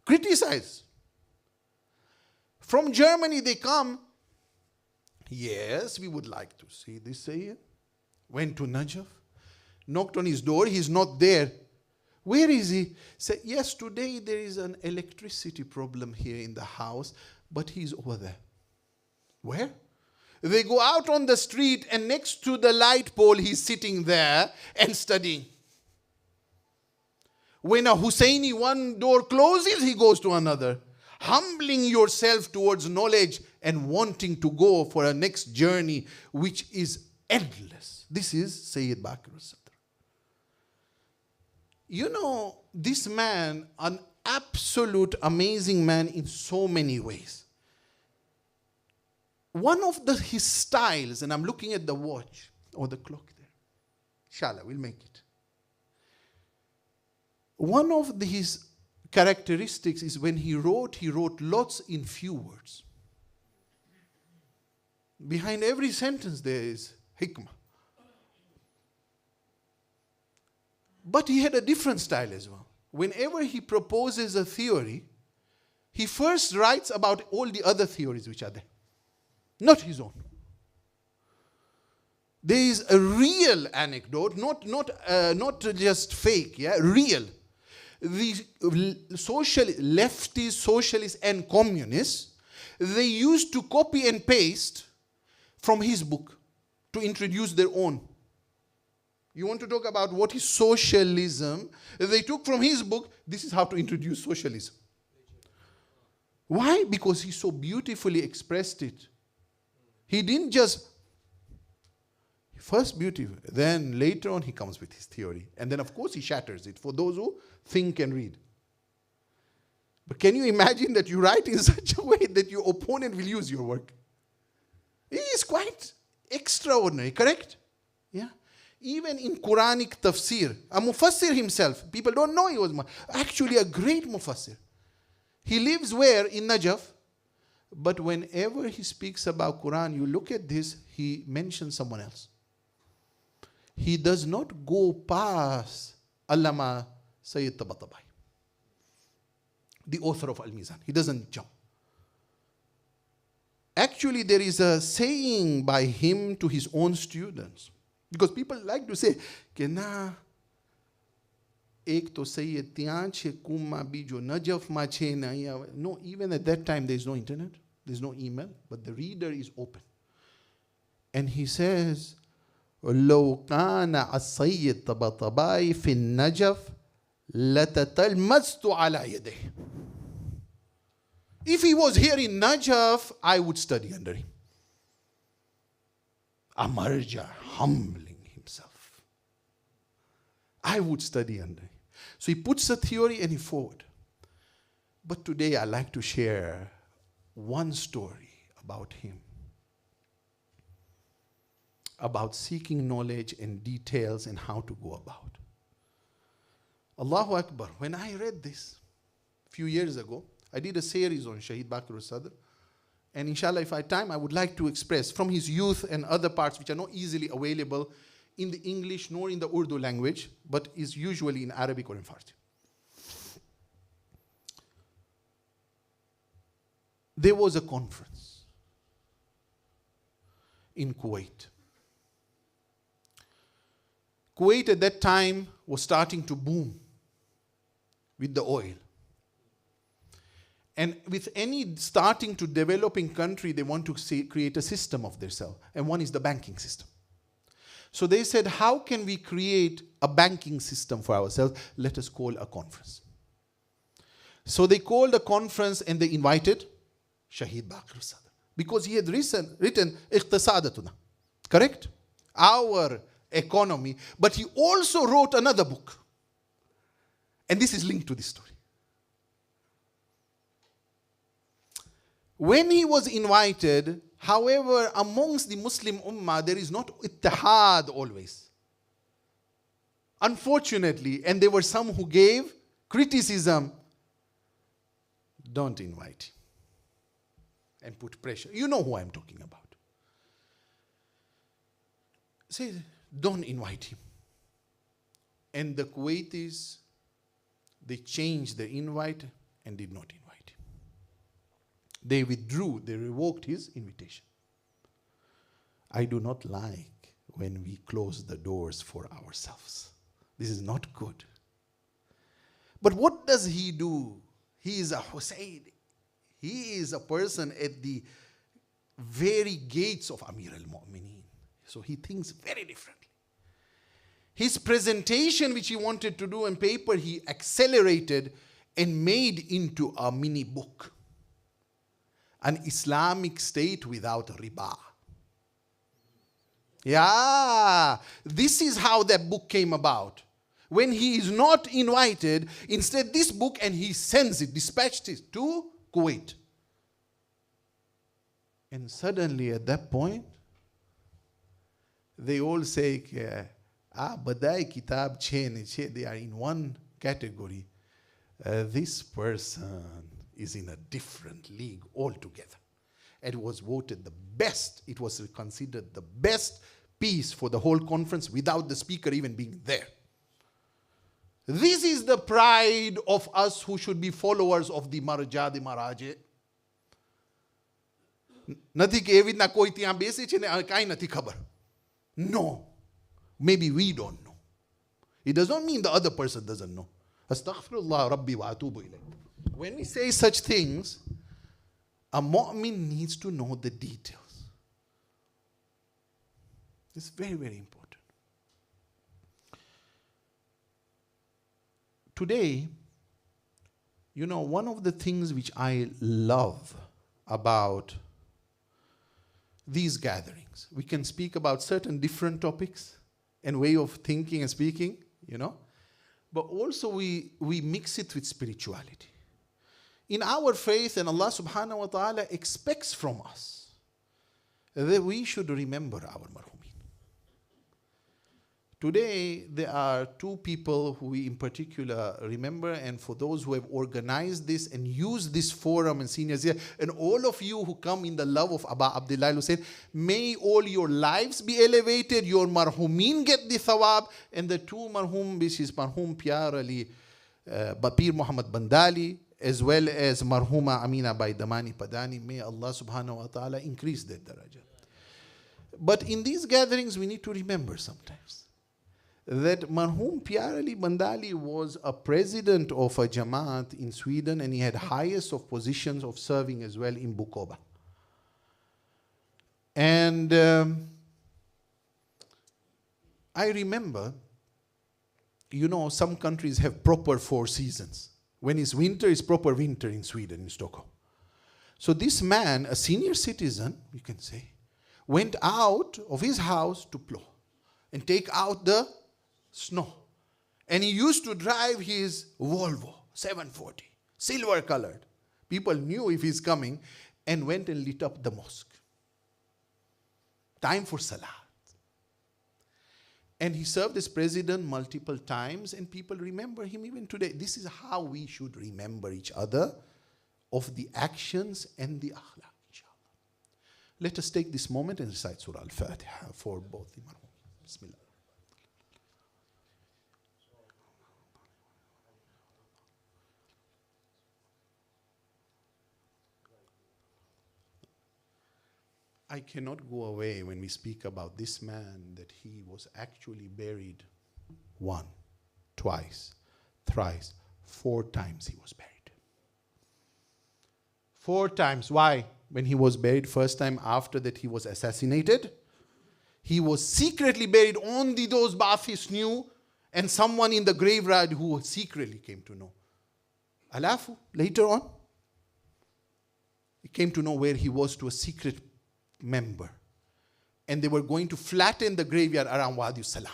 Criticize. From Germany they come. Yes, we would like to see this Sayyid. Went to Najaf, knocked on his door, he's not there. Where is he? Say, yes, today there is an electricity problem here in the house, but he's over there. Where? They go out on the street, and next to the light pole, he's sitting there and studying. When a Husseini one door closes, he goes to another. Humbling yourself towards knowledge and wanting to go for a next journey which is endless. This is Sayyid Baqir al-Sadr. You know, this man, an absolute amazing man in so many ways. One of his styles, and I'm looking at the watch or the clock there. Inshallah, we'll make it. One of his characteristics is when he wrote lots in few words. Behind every sentence there is hikmah. But he had a different style as well. Whenever he proposes a theory, he first writes about all the other theories which are there, not his own. There is a real anecdote, not just fake, yeah, real. The leftists, socialists, and communists, they used to copy and paste from his book to introduce their own. You want to talk about what is socialism? They took from his book, this is how to introduce socialism. Why? Because he so beautifully expressed it. He didn't just, first beautiful, then later on he comes with his theory. And then of course he shatters it for those who think and read. But can you imagine that you write in such a way that your opponent will use your work? It is quite extraordinary, correct? Yeah. Even in Quranic tafsir, a mufassir himself, people don't know he was actually a great mufassir. He lives where? In Najaf. But whenever he speaks about Quran, you look at this, he mentions someone else. He does not go past Allama Sayyid Tabatabai, the author of Al-Mizan. He doesn't jump. Actually, there is a saying by him to his own students. Because people like to say, कि ना एक तो सैयद त्यां छे कुम्मा बीजो Najaf मा छे ना या. No, even at that time there is no internet, there is no email, but the reader is open. And he says, لو كان السيد طباطباي في النجف لتتلمذت على يديه. If he was here in Najaf, I would study under him. Amarja, humbling himself. I would study under him. So he puts a theory and he forward. But today I like to share one story about him, about seeking knowledge and details and how to go about. Allahu Akbar. When I read this a few years ago, I did a series on Shaheed Baqir al-Sadr. And inshallah, if I have time, I would like to express from his youth and other parts which are not easily available in the English nor in the Urdu language, but is usually in Arabic or in Farsi. There was a conference in Kuwait. Kuwait at that time was starting to boom with the oil. And with any starting to developing country, they want to create a system of themselves. And one is the banking system. So they said, how can we create a banking system for ourselves? Let us call a conference. So they called a conference and they invited Shaheed Baqir al-Sadr. Because he had written Iqtisadatuna. Correct? Our economy. But he also wrote another book. And this is linked to this story. When he was invited, however, amongst the Muslim Ummah, there is not ittihad always. Unfortunately, and there were some who gave criticism, don't invite him and put pressure. You know who I'm talking about. Say, don't invite him. And the Kuwaitis, they changed the invite and did not invite him. They withdrew, they revoked his invitation. I do not like when we close the doors for ourselves. This is not good. But what does he do? He is a Hussein. He is a person at the very gates of Amir al-Mu'mineen. So he thinks very differently. His presentation, which he wanted to do on paper, he accelerated and made into a mini book. An Islamic state without riba. Yeah, this is how that book came about. When he is not invited, instead this book, and he sends it, dispatched it to Kuwait. And suddenly at that point, they all say, badai kitab che, they are in one category. This person is in a different league altogether. It was voted the best, it was considered the best piece for the whole conference without the speaker even being there. This is the pride of us who should be followers of the Marja, the Maraje. નથી કે એવી રીતના કોઈ ત્યાં બેસી છે ને કાંઈ નથી ખબર. No. Maybe we don't know. It does not mean the other person doesn't know. Astaghfirullah Rabbi wa atubu ilayh. When we say such things, a mu'min needs to know the details. It's very, very important. Today, you know, one of the things which I love about these gatherings, we can speak about certain different topics and way of thinking and speaking, you know, but also we mix it with spirituality. In our faith, and Allah subhanahu wa ta'ala expects from us that we should remember our marhumin. Today, there are two people who we in particular remember, and for those who have organized this and used this forum and seniors here, and all of you who come in the love of Abba Abdullah Hussain, may all your lives be elevated, your marhumin get the thawab, and the two marhum, which is marhum Pyar Ali Bapir Muhammad Bandali, as well as marhuma Amina Bai Damani Padani, may Allah subhanahu wa ta'ala increase their darajah. But in these gatherings, we need to remember sometimes that marhum Pyar Ali Bandali was a president of a Jamaat in Sweden, and he had highest of positions of serving as well in Bukoba. And I remember, you know, some countries have proper 4 seasons. When it's winter, it's proper winter in Sweden, in Stockholm. So this man, a senior citizen, you can say, went out of his house to plow and take out the snow. And he used to drive his Volvo 740, silver colored. People knew if he's coming, and went and lit up the mosque. Time for Salat. And he served as president multiple times, and people remember him even today. This is how we should remember each other, of the actions and the akhlaq, inshallah. Let us take this moment and recite Surah Al-Fatiha for both the marhum. Bismillah. I cannot go away when we speak about this man, that he was actually buried 1, twice, thrice, 4 times he was buried. 4 times. Why? When he was buried first time, after that he was assassinated. He was secretly buried. Only those Ba'athis knew, and someone in the graveyard who secretly came to know. Alafu, later on, he came to know where he was, to a secret member, and they were going to flatten the graveyard around Wadi Salam.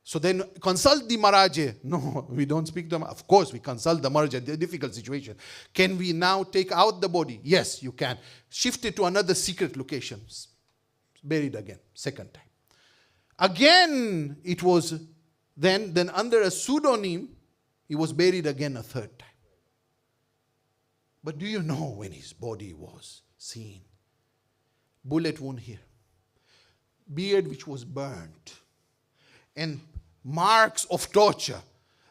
So then consult the Maraje. No, we don't speak to them. Of course, we consult the Maraje. The difficult situation. Can we now take out the body? Yes, you can. Shift it to another secret location. Buried again, second time. Again, it was then under a pseudonym, he was buried again a 3rd time. But do you know when his body was seen? Bullet wound here, beard which was burnt, and marks of torture,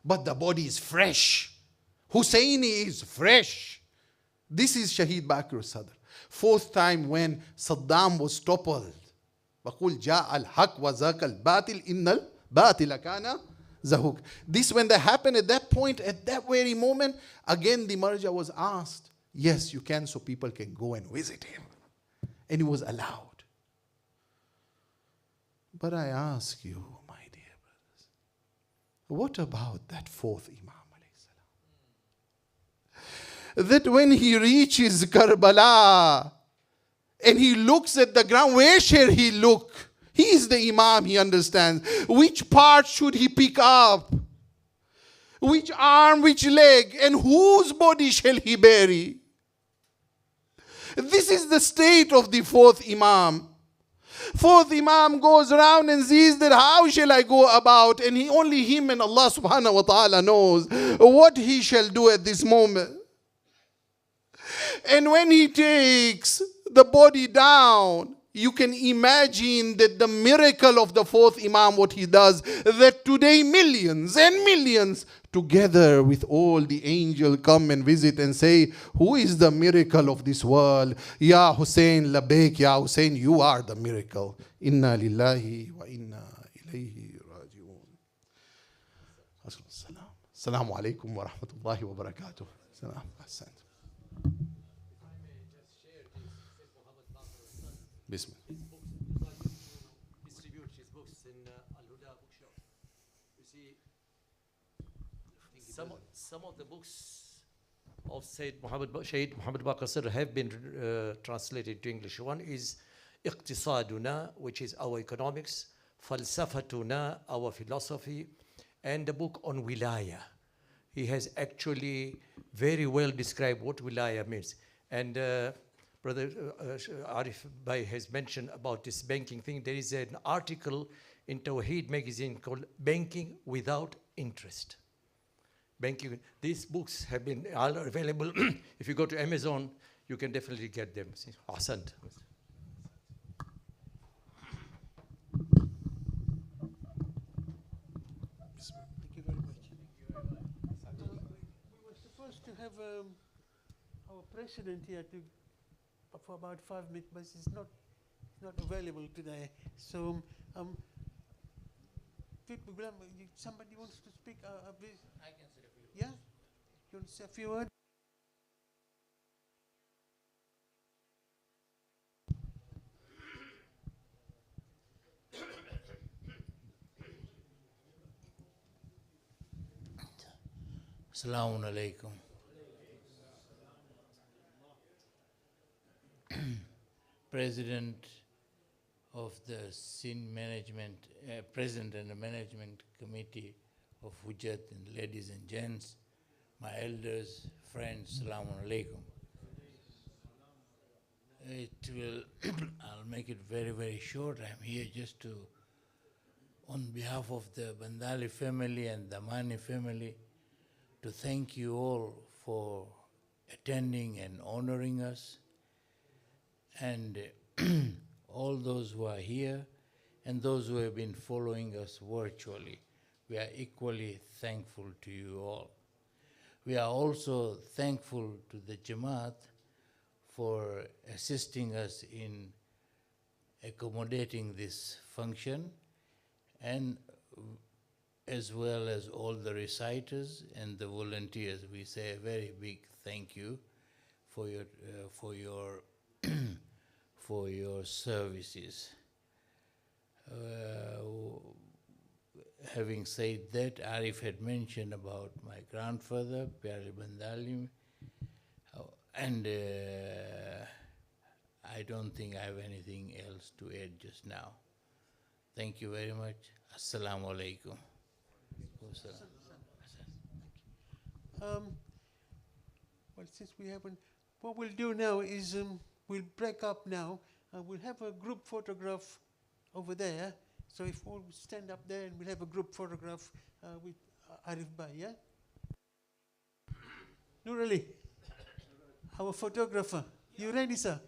but the body is fresh. Husseini is fresh. This is Shaheed Bakr Sadr. 4th time when Saddam was toppled. وَقُلْ جَاءَ الْحَقُّ وَزَاقَ الْبَاطِلِ إِنَّ الْبَاطِلَ كَانَ Zahuk. This, when that happened at that point, at that very moment, again the Marja was asked, yes, you can, so people can go and visit him. And it was allowed. But I ask you, my dear brothers, what about that fourth Imam? That when he reaches Karbala and he looks at the ground, where shall he look? He is the Imam, he understands. Which part should he pick up? Which arm, which leg, and whose body shall he bury? This is the state of the fourth Imam. Fourth Imam goes around and sees that how shall I go about, and only him and Allah subhanahu wa ta'ala knows what he shall do at this moment. And when he takes the body down, you can imagine that the miracle of the fourth Imam, what he does, that today millions and millions together with all the angels come and visit and say, who is the miracle of this world? Ya Hussein, Labaik, Ya Hussein, you are the miracle. Inna lillahi wa inna ilayhi raji'un. Assalamu alaikum wa rahmatullahi wa barakatuh. Salam. Bismillah. Distribute his books in Al-Huda bookshop. You see, some of the books of Shaykh Muhammad Baqir Sir have been translated to English. One is Iqtisaduna, which is our economics, Falsafatuna, our philosophy, and the book on Wilaya. He has actually very well described what Wilaya means. And Brother Arif Bhai has mentioned about this banking thing. There is an article in Tawheed magazine called Banking Without Interest. Banking. These books have been all available. If you go to Amazon, you can definitely get them. Ahsant. Thank you very much. We were supposed to have our president here for about 5 minutes, but he's not available today. So, somebody wants to speak? I can say a few words. Yeah? You want to say a few words? Assalamu alaikum. President of the Sin Management, President and the Management Committee of Hujjat, and ladies and gents, my elders, friends, Assalamu alaikum. I'll make it very, very short. I'm here just to, on behalf of the Bandali family and the Mani family, to thank you all for attending and honoring us, and all those who are here and those who have been following us virtually. We are equally thankful to you all. We are also thankful to the Jamaat for assisting us in accommodating this function, and as well as all the reciters and the volunteers. We say a very big thank you for your services. Having said that, Arif had mentioned about my grandfather, Pyare Bandalim, and I don't think I have anything else to add just now. Thank you very much. Assalamu alaikum. Well, since we haven't, what we'll do now is we'll break up now, and we'll have a group photograph over there. So if we'll stand up there, and we'll have a group photograph with Arif Bhai, yeah? Nur Ali, our photographer. You ready, sir?